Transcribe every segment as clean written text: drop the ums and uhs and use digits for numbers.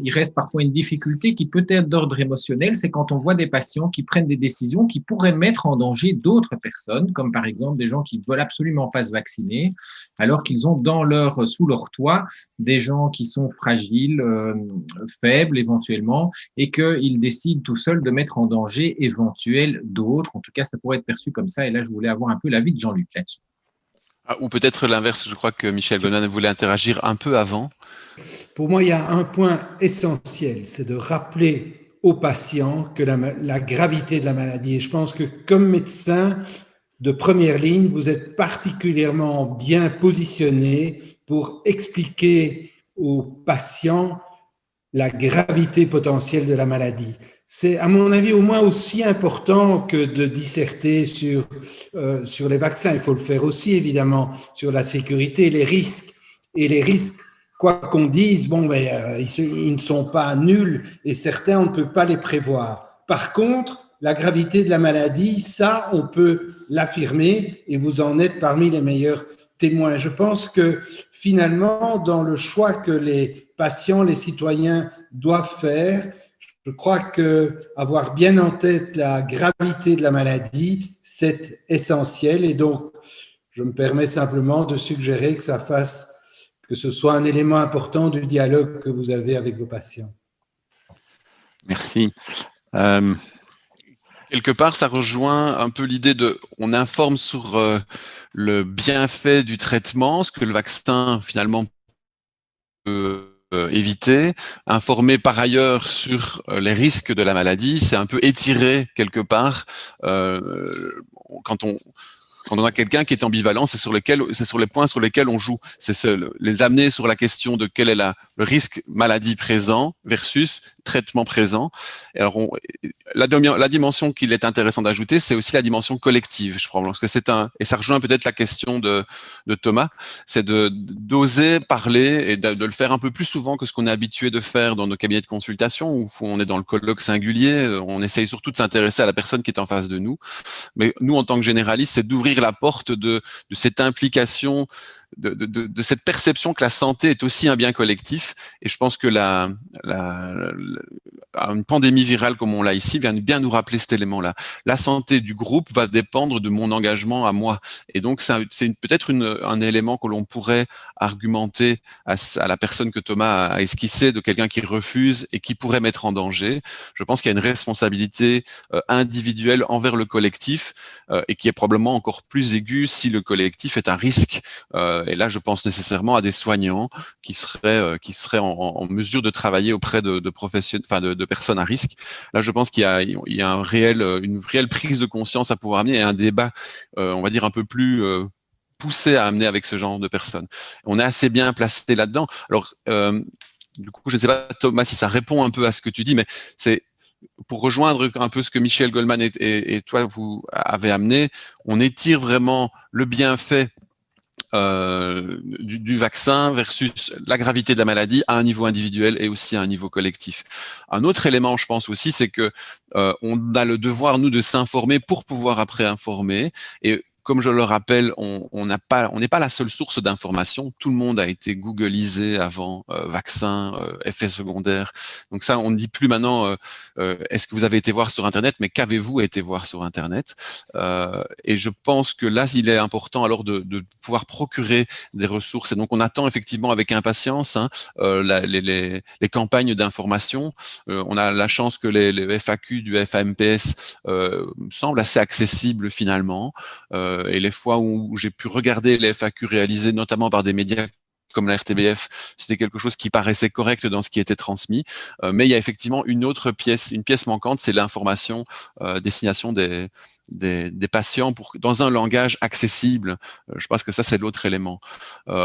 il reste parfois une difficulté qui peut être d'ordre émotionnel, c'est quand on voit des patients qui prennent des décisions qui pourraient mettre en danger d'autres personnes, comme par exemple des gens qui ne veulent absolument pas se vacciner, alors qu'ils ont sous leur toit des gens qui sont fragiles, faibles éventuellement, et qu'ils décident tout seuls de mettre en danger éventuel d'autres. En tout cas, ça pourrait être perçu comme ça. Et là, je voulais avoir un peu l'avis de Jean-Luc là-dessus. Ou peut-être l'inverse, je crois que Michel Goldman voulait interagir un peu avant. Pour moi, il y a un point essentiel, c'est de rappeler aux patients que la gravité de la maladie. Et je pense que comme médecin de première ligne, vous êtes particulièrement bien positionné pour expliquer aux patients la gravité potentielle de la maladie. C'est, à mon avis, au moins aussi important que de disserter sur les vaccins. Il faut le faire aussi, évidemment, sur la sécurité, les risques. Et les risques, quoi qu'on dise, ils ne sont pas nuls et certains, on ne peut pas les prévoir. Par contre, la gravité de la maladie, ça, on peut l'affirmer et vous en êtes parmi les meilleurs témoins. Je pense que finalement, dans le choix que les patients, les citoyens doivent faire, je crois qu'avoir bien en tête la gravité de la maladie, c'est essentiel. Et donc, je me permets simplement de suggérer que ce soit un élément important du dialogue que vous avez avec vos patients. Merci. Quelque part, ça rejoint un peu l'idée on informe sur le bienfait du traitement, ce que le vaccin finalement peut éviter, informer par ailleurs sur les risques de la maladie, c'est un peu étirer quelque part quand on a quelqu'un qui est ambivalent, c'est sur les points sur lesquels on joue. C'est les amener sur la question de quel est le risque maladie présent versus traitement présent. Et alors, la dimension qu'il est intéressant d'ajouter, c'est aussi la dimension collective, je crois, parce que et ça rejoint peut-être la question de Thomas, c'est d'oser parler et de le faire un peu plus souvent que ce qu'on est habitué de faire dans nos cabinets de consultation, où on est dans le colloque singulier, on essaye surtout de s'intéresser à la personne qui est en face de nous. Mais nous, en tant que généralistes, c'est d'ouvrir la porte de cette implication, de cette perception que la santé est aussi un bien collectif. Et je pense que une pandémie virale comme on l'a ici vient bien nous rappeler cet élément-là. La santé du groupe va dépendre de mon engagement à moi. Et donc, c'est peut-être un élément que l'on pourrait argumenter à la personne que Thomas a esquissé, de quelqu'un qui refuse et qui pourrait mettre en danger. Je pense qu'il y a une responsabilité individuelle envers le collectif et qui est probablement encore plus aiguë si le collectif est un risque. Et là, je pense nécessairement à des soignants qui seraient en mesure de travailler auprès de professionnels, enfin de personnes à risque. Là, je pense qu'il y a une réelle prise de conscience à pouvoir amener et un débat, on va dire un peu plus poussé à amener avec ce genre de personnes. On est assez bien placé là-dedans. Alors, du coup, je ne sais pas, Thomas, si ça répond un peu à ce que tu dis, mais c'est pour rejoindre un peu ce que Michel Goldman et toi, vous avez amené, on étire vraiment le bienfait du vaccin versus la gravité de la maladie à un niveau individuel et aussi à un niveau collectif. Un autre élément, je pense aussi, c'est que on a le devoir, nous, de s'informer pour pouvoir après informer. Et comme je le rappelle, on n'est pas la seule source d'information. Tout le monde a été googlisé avant vaccin, effets secondaires. Donc ça, on ne dit plus maintenant est-ce que vous avez été voir sur Internet, mais qu'avez-vous été voir sur Internet et je pense que là, il est important alors de pouvoir procurer des ressources. Et donc, on attend effectivement avec impatience les campagnes d'information. On a la chance que les FAQ du FAMPS semblent assez accessibles finalement. Et les fois où j'ai pu regarder les FAQ réalisés notamment par des médias comme la RTBF, c'était quelque chose qui paraissait correct dans ce qui était transmis. Mais il y a effectivement une pièce manquante, c'est l'information destination des patients dans un langage accessible. Je pense que ça, c'est l'autre élément.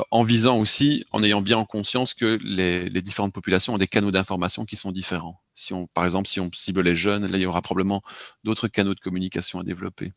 En visant aussi, en ayant bien en conscience que les différentes populations ont des canaux d'information qui sont différents. Par exemple, si on cible les jeunes, là, il y aura probablement d'autres canaux de communication à développer.